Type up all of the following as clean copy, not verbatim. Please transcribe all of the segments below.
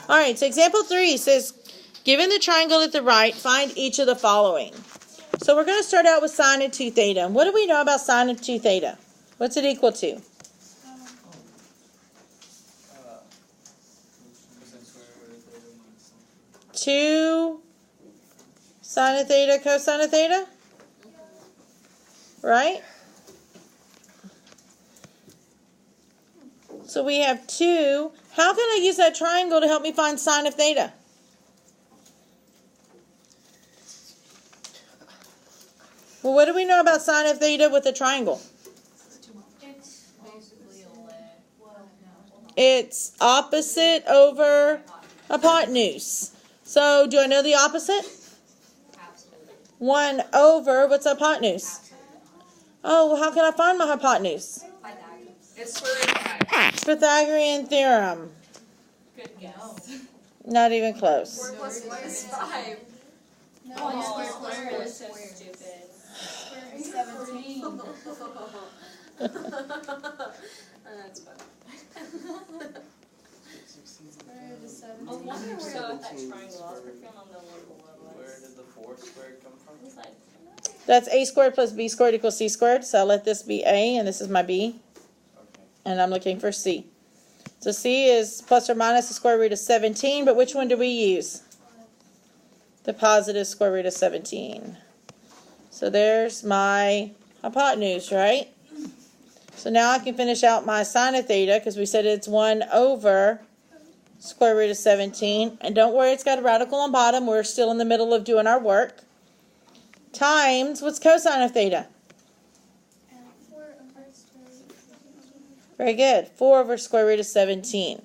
All right, so example 3 says, given the triangle at the right, find each of the following. So we're going to start out with sine of 2 theta. What do we know about sine of 2 theta? What's it equal to? Two sine of theta cosine of theta? Right? So we have 2. How can I use that triangle to help me find sine of theta? Well, what do we know about sine of theta with a triangle? It's opposite over hypotenuse. So, do I know the opposite? 1 over, what's hypotenuse? Oh, well, how can I find my hypotenuse? It's Pythagorean. Pythagorean theorem. Good guess. Not even close. 4 plus 1 is 5. No, Square is so stupid. Square is 17. That's fun. Square is 17. I wonder where that triangle. I was working on the one below us. Where did the 4 squared come from? It's like, That's a squared plus b squared equals c squared. So I'll let this be a, and this is my b. Okay. And I'm looking for c. So c is plus or minus the square root of 17, but which one do we use? The positive square root of 17. So there's my hypotenuse, right? So now I can finish out my sine of theta, because we said it's 1 over square root of 17. And don't worry, it's got a radical on bottom. We're still in the middle of doing our work. Times, what's cosine of theta? 4 over square root of 17. Very good. 4 over square root of 17.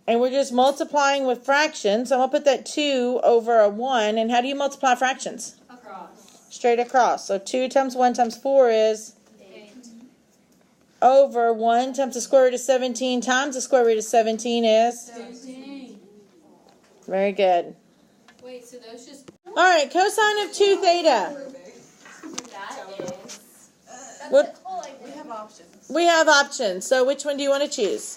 And we're just multiplying with fractions. So I'm going to put that 2 over a 1. And how do you multiply fractions? across. Straight across. So 2 times 1 times 4 is 8. over 1 times the square root of 17 times the square root of 17 is? 17. Very good. Wait, so those just. All right, cosine of 2 theta. That is. What? We have options. We have options. So which one do you want to choose?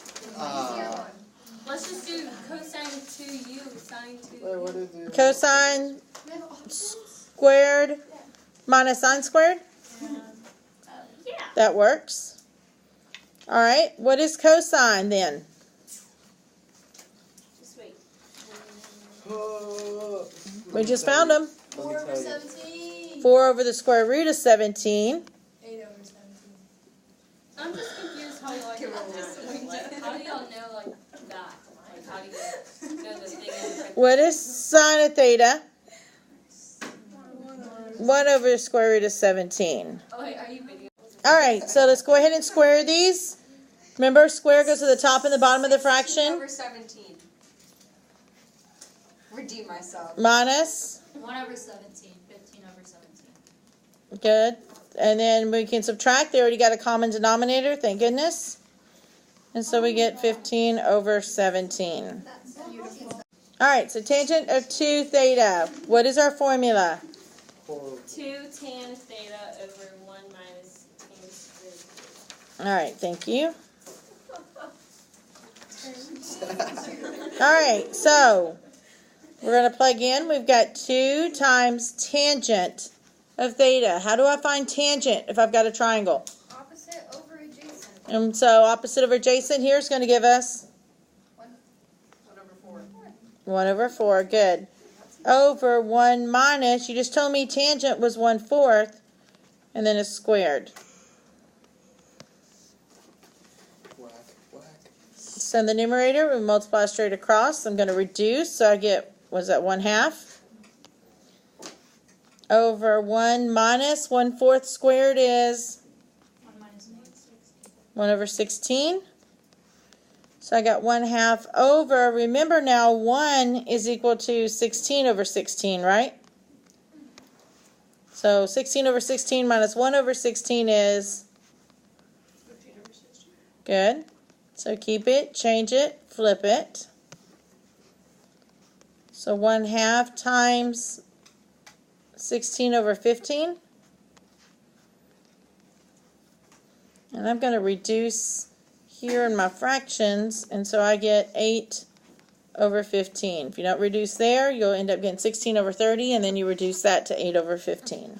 Let's just do cosine 2u, sine 2u. Wait, what is it? Cosine We have options. squared minus sine squared? Yeah. That works. All right, what is cosine then? Just wait. We just found them. 4 over 17. 4 over the square root of 17. 8 over 17. I'm just confused how y'all get that. Like, how do y'all know like that? Like, how do you know the thing? What is sine of theta? 1 over the square root of 17. Oh wait, are you video? All right, so let's go ahead and square these. Remember, square goes to the top and the bottom of the 16 fraction. over 17. Redeem myself. Minus. 1 over 17. 15 over 17. Good. And then we can subtract. They already got a common denominator, thank goodness. And so we get 15 over 17. That's beautiful. All right, so tangent of 2 theta. What is our formula? 2 tan theta over 1 minus tan squared. All right, thank you. All right, so we're going to plug in. We've got 2 times tangent of theta. How do I find tangent if I've got a triangle? Opposite over adjacent. And so opposite of adjacent here is going to give us 1 over 4. 1 over 4. Good. Over 1 minus, you just told me tangent was 1/4, and then it's squared. Whack, whack. So in the numerator, we multiply straight across. I'm going to reduce, so I get, was that 1/2? Over 1 minus 1/4 squared is 1 minus 1 over 16. So I got 1/2 over, remember now 1 is equal to 16 over 16, right? So 16 over 16 minus 1 over 16 is? 15 over 16. Good. So keep it, change it, flip it. So 1/2 times 16 over 15. And I'm going to reduce here in my fractions, and so I get 8 over 15. If you don't reduce there, you'll end up getting 16 over 30, and then you reduce that to 8 over 15.